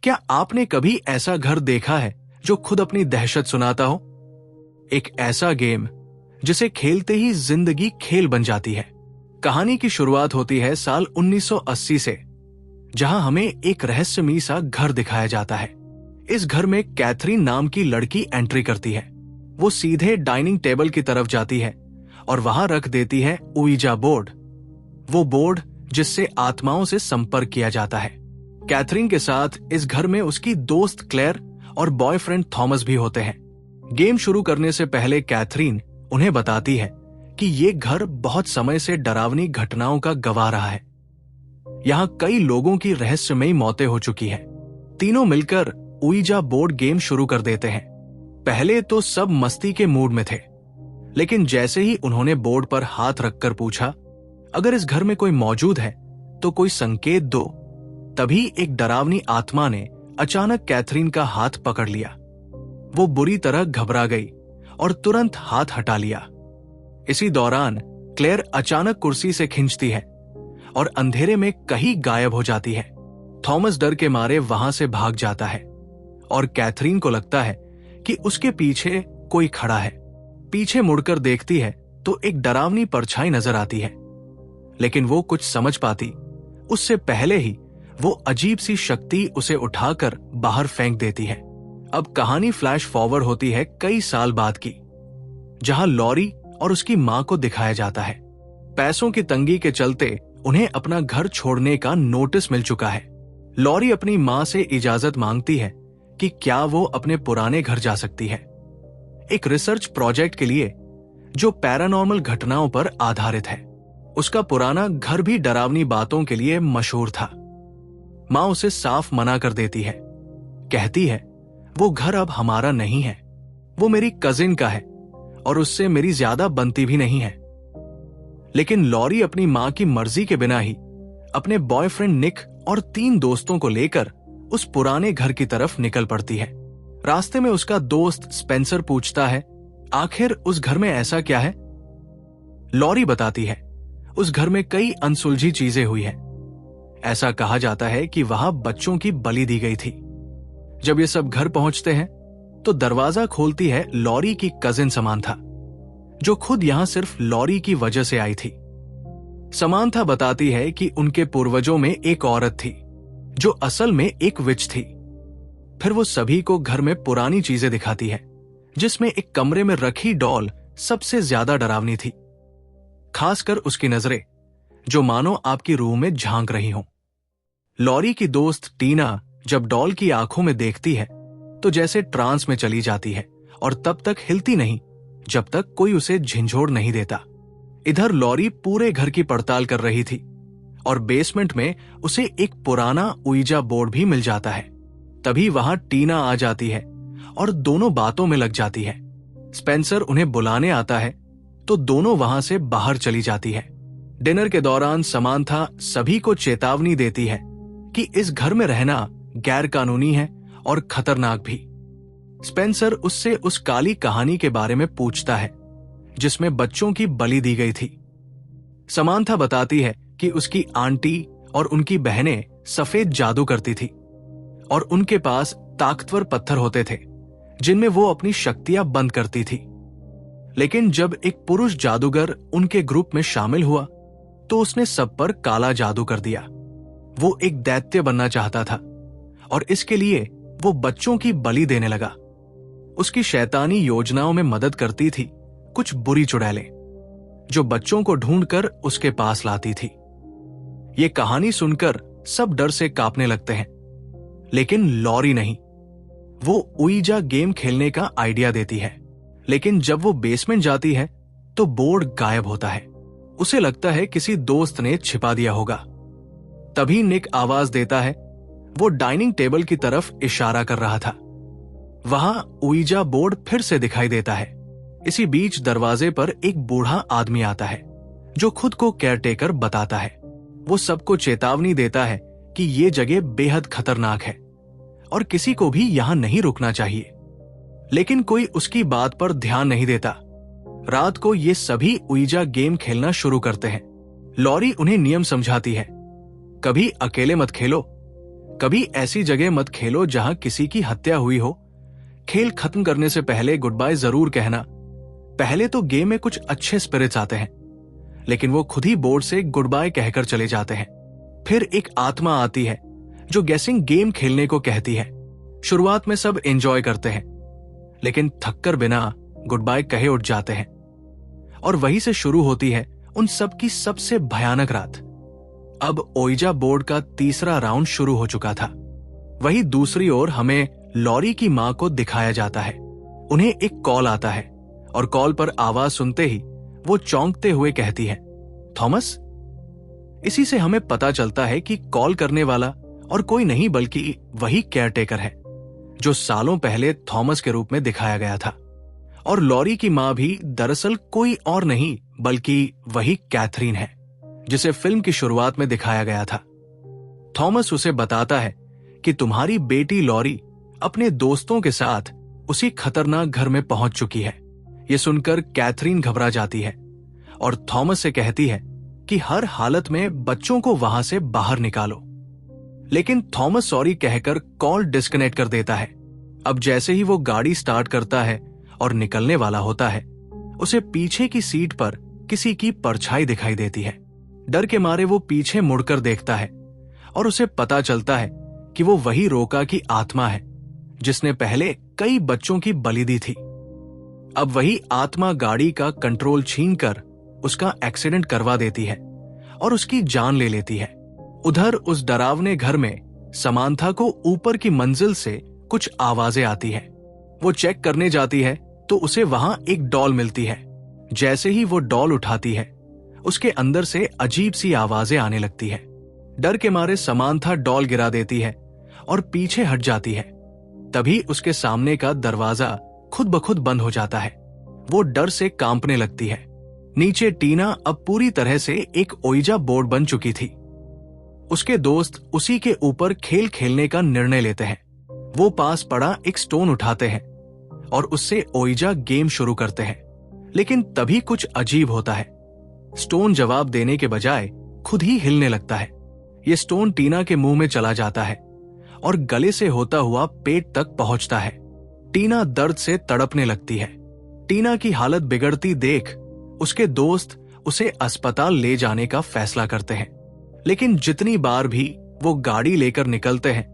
क्या आपने कभी ऐसा घर देखा है जो खुद अपनी दहशत सुनाता हो? एक ऐसा गेम जिसे खेलते ही जिंदगी खेल बन जाती है। कहानी की शुरुआत होती है साल 1980 से, जहां हमें एक रहस्यमयी सा घर दिखाया जाता है। इस घर में कैथरीन नाम की लड़की एंट्री करती है। वो सीधे डाइनिंग टेबल की तरफ जाती है और वहां रख देती है उइजा बोर्ड, वो बोर्ड जिससे आत्माओं से संपर्क किया जाता है। कैथरीन के साथ इस घर में उसकी दोस्त क्लेयर और बॉयफ्रेंड थॉमस भी होते हैं। गेम शुरू करने से पहले कैथरीन उन्हें बताती है कि ये घर बहुत समय से डरावनी घटनाओं का गवाह रहा है। यहाँ कई लोगों की रहस्यमयी मौतें हो चुकी हैं। तीनों मिलकर उइजा बोर्ड गेम शुरू कर देते हैं। पहले तो सब मस्ती के मूड में थे, लेकिन जैसे ही उन्होंने बोर्ड पर हाथ रखकर पूछा, अगर इस घर में कोई मौजूद है तो कोई संकेत दो, तभी एक डरावनी आत्मा ने अचानक कैथरीन का हाथ पकड़ लिया। वो बुरी तरह घबरा गई और तुरंत हाथ हटा लिया। इसी दौरान क्लेयर अचानक कुर्सी से खिंचती है और अंधेरे में कहीं गायब हो जाती है। थॉमस डर के मारे वहां से भाग जाता है और कैथरीन को लगता है कि उसके पीछे कोई खड़ा है। पीछे मुड़कर देखती है तो एक डरावनी परछाई नजर आती है, लेकिन वो कुछ समझ पाती उससे पहले ही वो अजीब सी शक्ति उसे उठाकर बाहर फेंक देती है। अब कहानी फ्लैश फॉरवर्ड होती है कई साल बाद की, जहां लॉरी और उसकी मां को दिखाया जाता है। पैसों की तंगी के चलते उन्हें अपना घर छोड़ने का नोटिस मिल चुका है। लॉरी अपनी मां से इजाजत मांगती है कि क्या वो अपने पुराने घर जा सकती है, एक रिसर्च प्रोजेक्ट के लिए जो पैरानॉर्मल घटनाओं पर आधारित है। उसका पुराना घर भी डरावनी बातों के लिए मशहूर था। मां उसे साफ मना कर देती है, कहती है वो घर अब हमारा नहीं है, वो मेरी कजिन का है और उससे मेरी ज्यादा बनती भी नहीं है। लेकिन लॉरी अपनी मां की मर्जी के बिना ही अपने बॉयफ्रेंड निक और 3 दोस्तों को लेकर उस पुराने घर की तरफ निकल पड़ती है। रास्ते में उसका दोस्त स्पेंसर पूछता है, आखिर उस घर में ऐसा क्या है? लॉरी बताती है, उस घर में कई अनसुलझी चीजें हुई हैं। ऐसा कहा जाता है कि वहां बच्चों की बलि दी गई थी। जब ये सब घर पहुंचते हैं तो दरवाजा खोलती है लॉरी की कजिन समांथा, जो खुद यहां सिर्फ लॉरी की वजह से आई थी। समांथा बताती है कि उनके पूर्वजों में एक औरत थी जो असल में एक विच थी। फिर वो सभी को घर में पुरानी चीजें दिखाती है, जिसमें एक कमरे में रखी डॉल सबसे ज्यादा डरावनी थी, खासकर उसकी नजरें जो मानो आपकी रूह में झांक रही हों। लॉरी की दोस्त टीना जब डॉल की आंखों में देखती है तो जैसे ट्रांस में चली जाती है और तब तक हिलती नहीं जब तक कोई उसे झिंझोड़ नहीं देता। इधर लॉरी पूरे घर की पड़ताल कर रही थी और बेसमेंट में उसे एक पुराना उइजा बोर्ड भी मिल जाता है। तभी वहां टीना आ जाती है और दोनों बातों में लग जाती है। स्पेंसर उन्हें बुलाने आता है तो दोनों वहां से बाहर चली जाती है। डिनर के दौरान समांथा सभी को चेतावनी देती है कि इस घर में रहना गैर कानूनी है और खतरनाक भी। स्पेंसर उससे उस काली कहानी के बारे में पूछता है जिसमें बच्चों की बलि दी गई थी। समांथा बताती है कि उसकी आंटी और उनकी बहनें सफेद जादू करती थी और उनके पास ताकतवर पत्थर होते थे जिनमें वो अपनी शक्तियां बंद करती थी। लेकिन जब एक पुरुष जादूगर उनके ग्रुप में शामिल हुआ तो उसने सब पर काला जादू कर दिया। वो एक दैत्य बनना चाहता था और इसके लिए वो बच्चों की बलि देने लगा। उसकी शैतानी योजनाओं में मदद करती थी कुछ बुरी चुड़ैलें जो बच्चों को ढूंढकर उसके पास लाती थी। ये कहानी सुनकर सब डर से कांपने लगते हैं, लेकिन लॉरी नहीं। वो उइजा गेम खेलने का आइडिया देती है, लेकिन जब वो बेसमेंट जाती है तो बोर्ड गायब होता है। उसे लगता है किसी दोस्त ने छिपा दिया होगा। तभी निक आवाज देता है। वो डाइनिंग टेबल की तरफ इशारा कर रहा था। वहां उइजा बोर्ड फिर से दिखाई देता है। इसी बीच दरवाजे पर एक बूढ़ा आदमी आता है जो खुद को केयरटेकर बताता है। वो सबको चेतावनी देता है कि ये जगह बेहद खतरनाक है और किसी को भी यहां नहीं रुकना चाहिए, लेकिन कोई उसकी बात पर ध्यान नहीं देता। रात को ये सभी उइजा गेम खेलना शुरू करते हैं। लॉरी उन्हें नियम समझाती है, कभी अकेले मत खेलो, कभी ऐसी जगह मत खेलो जहां किसी की हत्या हुई हो। खेल खत्म करने से पहले गुड बाय जरूर कहना। पहले तो गेम में कुछ अच्छे स्पिरिट्स आते हैं, लेकिन वो खुद ही बोर्ड से गुड बाय कहकर चले जाते हैं। फिर एक आत्मा आती है जो गेसिंग गेम खेलने को कहती है। शुरुआत में सब एंजॉय करते हैं, लेकिन थककर बिना गुड बाय कहे उठ जाते हैं। और वहीं से शुरू होती है उन सब की सबसे भयानक रात। अब ओइजा बोर्ड का तीसरा राउंड शुरू हो चुका था। वहीं दूसरी ओर हमें लॉरी की मां को दिखाया जाता है। उन्हें एक कॉल आता है और कॉल पर आवाज सुनते ही वो चौंकते हुए कहती है, थॉमस। इसी से हमें पता चलता है कि कॉल करने वाला और कोई नहीं बल्कि वही केयरटेकर है जो सालों पहले थॉमस के रूप में दिखाया गया था। और लॉरी की मां भी दरअसल कोई और नहीं बल्कि वही कैथरीन है जिसे फिल्म की शुरुआत में दिखाया गया था। थॉमस उसे बताता है कि तुम्हारी बेटी लॉरी अपने दोस्तों के साथ उसी खतरनाक घर में पहुंच चुकी है। यह सुनकर कैथरीन घबरा जाती है और थॉमस से कहती है कि हर हालत में बच्चों को वहां से बाहर निकालो। लेकिन थॉमस सॉरी कहकर कॉल डिस्कनेक्ट कर देता है। अब जैसे ही वो गाड़ी स्टार्ट करता है और निकलने वाला होता है, उसे पीछे की सीट पर किसी की परछाई दिखाई देती है। डर के मारे वो पीछे मुड़कर देखता है और उसे पता चलता है कि वो वही रोका की आत्मा है जिसने पहले कई बच्चों की बलि दी थी। अब वही आत्मा गाड़ी का कंट्रोल छीनकर उसका एक्सीडेंट करवा देती है और उसकी जान ले लेती है। उधर उस डरावने घर में समांथा को ऊपर की मंजिल से कुछ आवाजें आती हैं। वो चेक करने जाती है तो उसे वहां एक डॉल मिलती है। जैसे ही वो डॉल उठाती है, उसके अंदर से अजीब सी आवाजें आने लगती है। डर के मारे समांथा डॉल गिरा देती है और पीछे हट जाती है। तभी उसके सामने का दरवाजा खुद ब खुद बंद हो जाता है। वो डर से कांपने लगती है। नीचे टीना अब पूरी तरह से एक ओइजा बोर्ड बन चुकी थी। उसके दोस्त उसी के ऊपर खेल खेलने का निर्णय लेते हैं। वो पास पड़ा एक स्टोन उठाते हैं और उससे ओइजा गेम शुरू करते हैं। लेकिन तभी कुछ अजीब होता है। स्टोन जवाब देने के बजाय खुद ही हिलने लगता है। ये स्टोन टीना के मुंह में चला जाता है और गले से होता हुआ पेट तक पहुंचता है। टीना दर्द से तड़पने लगती है। टीना की हालत बिगड़ती देख उसके दोस्त उसे अस्पताल ले जाने का फैसला करते हैं। लेकिन जितनी बार भी वो गाड़ी लेकर निकलते हैं,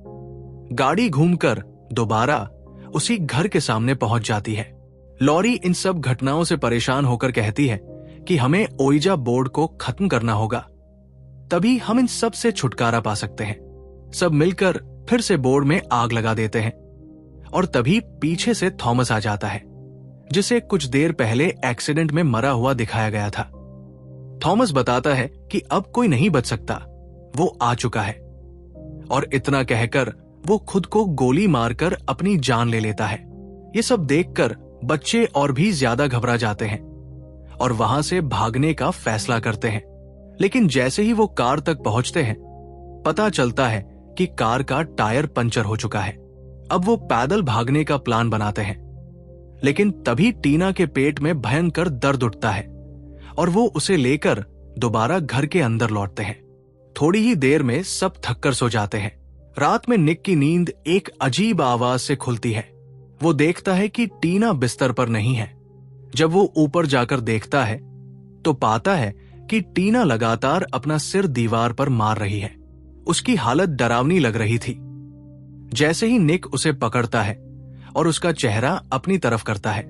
गाड़ी घूमकर दोबारा उसी घर के सामने पहुंच जाती है। लॉरी इन सब घटनाओं से परेशान होकर कहती है कि हमें ओइजा बोर्ड को खत्म करना होगा, तभी हम इन सब से छुटकारा पा सकते हैं। सब मिलकर फिर से बोर्ड में आग लगा देते हैं और तभी पीछे से थॉमस आ जाता है, जिसे कुछ देर पहले एक्सीडेंट में मरा हुआ दिखाया गया था। थॉमस बताता है कि अब कोई नहीं बच सकता, वो आ चुका है। और इतना कहकर वो खुद को गोली मारकर अपनी जान ले लेता है। ये सब देखकर बच्चे और भी ज्यादा घबरा जाते हैं और वहां से भागने का फैसला करते हैं। लेकिन जैसे ही वो कार तक पहुंचते हैं, पता चलता है कि कार का टायर पंचर हो चुका है। अब वो पैदल भागने का प्लान बनाते हैं, लेकिन तभी टीना के पेट में भयंकर दर्द उठता है और वो उसे लेकर दोबारा घर के अंदर लौटते हैं। थोड़ी ही देर में सब थककर सो जाते हैं। रात में निक की नींद एक अजीब आवाज से खुलती है। वो देखता है कि टीना बिस्तर पर नहीं है। जब वो ऊपर जाकर देखता है तो पाता है कि टीना लगातार अपना सिर दीवार पर मार रही है। उसकी हालत डरावनी लग रही थी। जैसे ही निक उसे पकड़ता है और उसका चेहरा अपनी तरफ करता है,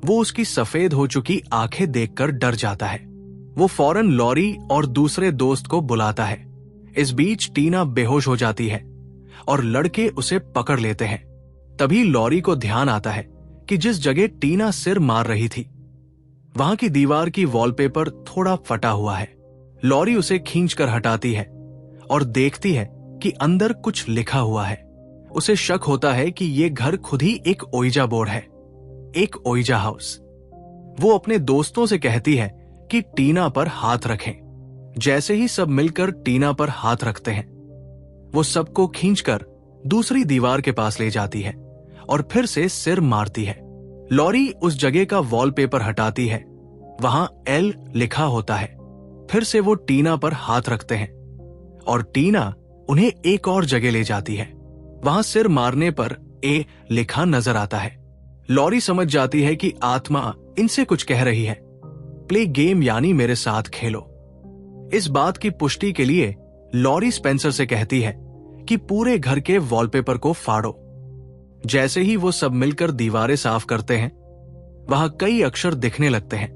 वो उसकी सफेद हो चुकी आंखें देखकर डर जाता है। वो फौरन लॉरी और दूसरे दोस्त को बुलाता है। इस बीच टीना बेहोश हो जाती है और लड़के उसे पकड़ लेते हैं। तभी लॉरी को ध्यान आता है कि जिस जगह टीना सिर मार रही थी, वहां की दीवार की वॉलपेपर थोड़ा फटा हुआ है। लॉरी उसे खींचकर हटाती है और देखती है कि अंदर कुछ लिखा हुआ है। उसे शक होता है कि ये घर खुद ही एक ओइजा बोर्ड है, एक ओइजा हाउस। वो अपने दोस्तों से कहती है कि टीना पर हाथ रखें। जैसे ही सब मिलकर टीना पर हाथ रखते हैं, वो सबको खींचकर दूसरी दीवार के पास ले जाती है और फिर से सिर मारती है। लॉरी उस जगह का वॉलपेपर हटाती है। वहां एल लिखा होता है। फिर से वो टीना पर हाथ रखते हैं और टीना उन्हें एक और जगह ले जाती है। वहां सिर मारने पर ए लिखा नजर आता है। लॉरी समझ जाती है कि आत्मा इनसे कुछ कह रही है, प्ले गेम यानी मेरे साथ खेलो। इस बात की पुष्टि के लिए लॉरी स्पेंसर से कहती है कि पूरे घर के वॉलपेपर को फाड़ो। जैसे ही वो सब मिलकर दीवारें साफ करते हैं, वहां कई अक्षर दिखने लगते हैं,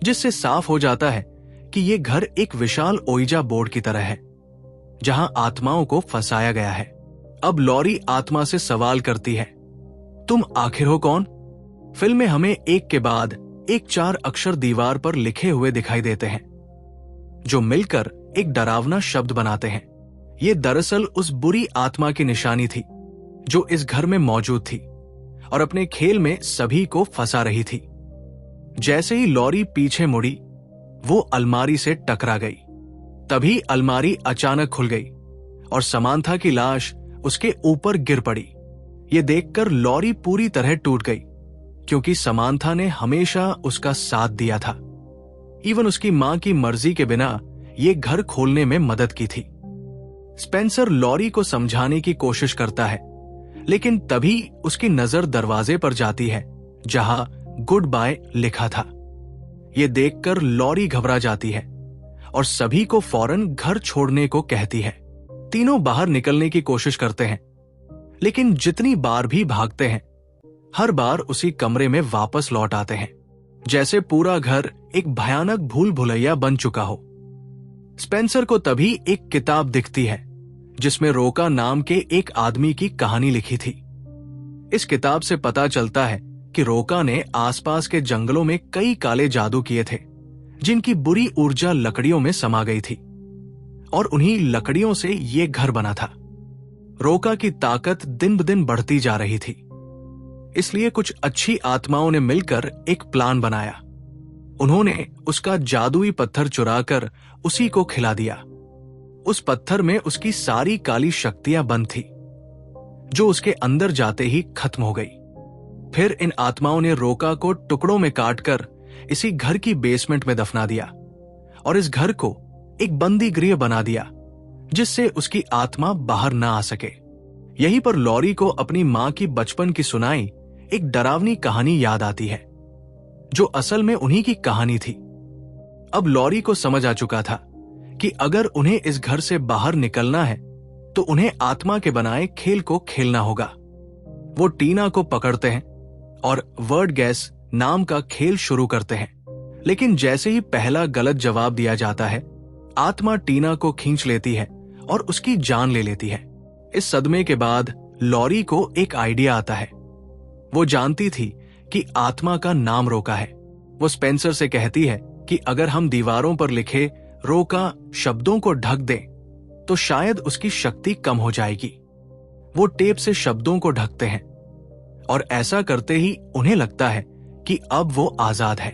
जिससे साफ हो जाता है कि ये घर एक विशाल ओइजा बोर्ड की तरह है, जहां आत्माओं को फंसाया गया है। अब लॉरी आत्मा से सवाल करती है, तुम आखिर हो कौन? फिल्म में हमें एक के बाद एक 4 अक्षर दीवार पर लिखे हुए दिखाई देते हैं, जो मिलकर एक डरावना शब्द बनाते हैं। ये दरअसल उस बुरी आत्मा की निशानी थी जो इस घर में मौजूद थी और अपने खेल में सभी को फंसा रही थी। जैसे ही लॉरी पीछे मुड़ी, वो अलमारी से टकरा गई। तभी अलमारी अचानक खुल गई और समांथा की लाश उसके ऊपर गिर पड़ी। ये देखकर लॉरी पूरी तरह टूट गई, क्योंकि समांथा ने हमेशा उसका साथ दिया था। इवन उसकी मां की मर्जी के बिना ये घर खोलने में मदद की थी। स्पेंसर लॉरी को समझाने की कोशिश करता है, लेकिन तभी उसकी नजर दरवाजे पर जाती है जहां गुड बाय लिखा था। यह देखकर लॉरी घबरा जाती है और सभी को फौरन घर छोड़ने को कहती है। तीनों बाहर निकलने की कोशिश करते हैं, लेकिन जितनी बार भी भागते हैं, हर बार उसी कमरे में वापस लौट आते हैं, जैसे पूरा घर एक भयानक भूल भुलैया बन चुका हो। स्पेंसर को तभी एक किताब दिखती है जिसमें रोका नाम के एक आदमी की कहानी लिखी थी। इस किताब से पता चलता है कि रोका ने आसपास के जंगलों में कई काले जादू किए थे, जिनकी बुरी ऊर्जा लकड़ियों में समा गई थी और उन्हीं लकड़ियों से ये घर बना था। रोका की ताकत दिन ब दिन बढ़ती जा रही थी, इसलिए कुछ अच्छी आत्माओं ने मिलकर एक प्लान बनाया। उन्होंने उसका जादुई पत्थर चुराकर उसी को खिला दिया। उस पत्थर में उसकी सारी काली शक्तियां बंद थी, जो उसके अंदर जाते ही खत्म हो गई। फिर इन आत्माओं ने रोका को टुकड़ों में काटकर इसी घर की बेसमेंट में दफना दिया और इस घर को एक बंदी गृह बना दिया, जिससे उसकी आत्मा बाहर ना आ सके। यहीं पर लॉरी को अपनी मां की बचपन की सुनाई एक डरावनी कहानी याद आती है, जो असल में उन्हीं की कहानी थी। अब लॉरी को समझ आ चुका था कि अगर उन्हें इस घर से बाहर निकलना है तो उन्हें आत्मा के बनाए खेल को खेलना होगा। वो टीना को पकड़ते हैं और वर्ड गैस नाम का खेल शुरू करते हैं, लेकिन जैसे ही पहला गलत जवाब दिया जाता है, आत्मा टीना को खींच लेती है और उसकी जान ले लेती है। इस सदमे के बाद लॉरी को एक आइडिया आता है। वो जानती थी कि आत्मा का नाम रोका है। वो स्पेंसर से कहती है कि अगर हम दीवारों पर लिखे रोका शब्दों को ढक दें तो शायद उसकी शक्ति कम हो जाएगी। वो टेप से शब्दों को ढकते हैं और ऐसा करते ही उन्हें लगता है कि अब वो आजाद है,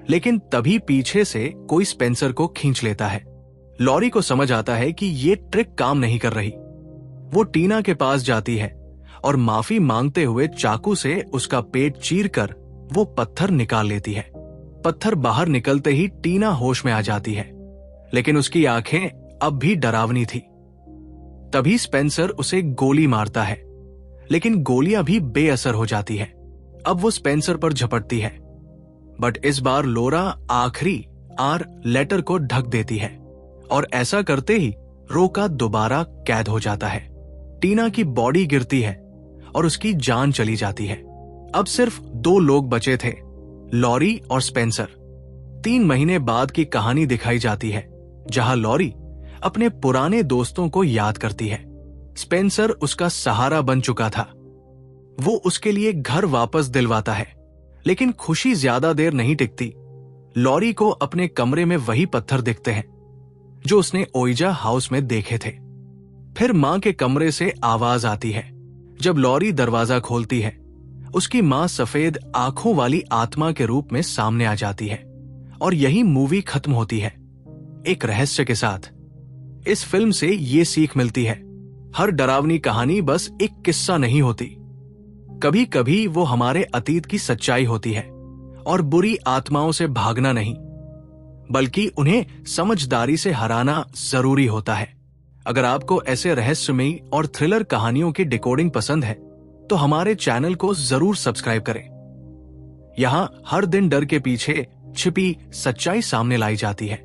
लेकिन तभी पीछे से कोई स्पेंसर को खींच लेता है। लॉरी को समझ आता है कि ये ट्रिक काम नहीं कर रही। वो टीना के पास जाती है और माफी मांगते हुए चाकू से उसका पेट चीरकर वो पत्थर निकाल लेती है। पत्थर बाहर निकलते ही टीना होश में आ जाती है, लेकिन उसकी आंखें अब भी डरावनी थी। तभी स्पेंसर उसे गोली मारता है, लेकिन गोलियां भी बेअसर हो जाती है। अब वो स्पेंसर पर झपटती है, बट इस बार लोरा आखिरी आर लेटर को ढक देती है और ऐसा करते ही रोका दोबारा कैद हो जाता है। टीना की बॉडी गिरती है और उसकी जान चली जाती है। अब सिर्फ 2 लोग बचे थे, लॉरी और स्पेंसर। 3 महीने बाद की कहानी दिखाई जाती है, जहां लॉरी अपने पुराने दोस्तों को याद करती है। स्पेंसर उसका सहारा बन चुका था। वो उसके लिए घर वापस दिलवाता है, लेकिन खुशी ज्यादा देर नहीं टिकती। लॉरी को अपने कमरे में वही पत्थर दिखते हैं जो उसने ओइजा हाउस में देखे थे। फिर मां के कमरे से आवाज आती है। जब लॉरी दरवाजा खोलती है, उसकी मां सफेद आंखों वाली आत्मा के रूप में सामने आ जाती है और यही मूवी खत्म होती है, एक रहस्य के साथ। इस फिल्म से ये सीख मिलती है, हर डरावनी कहानी बस एक किस्सा नहीं होती। कभी कभी वो हमारे अतीत की सच्चाई होती है और बुरी आत्माओं से भागना नहीं, बल्कि उन्हें समझदारी से हराना जरूरी होता है। अगर आपको ऐसे रहस्यमयी और थ्रिलर कहानियों की डिकोडिंग पसंद है तो हमारे चैनल को जरूर सब्सक्राइब करें। यहाँ हर दिन डर के पीछे छिपी सच्चाई सामने लाई जाती है।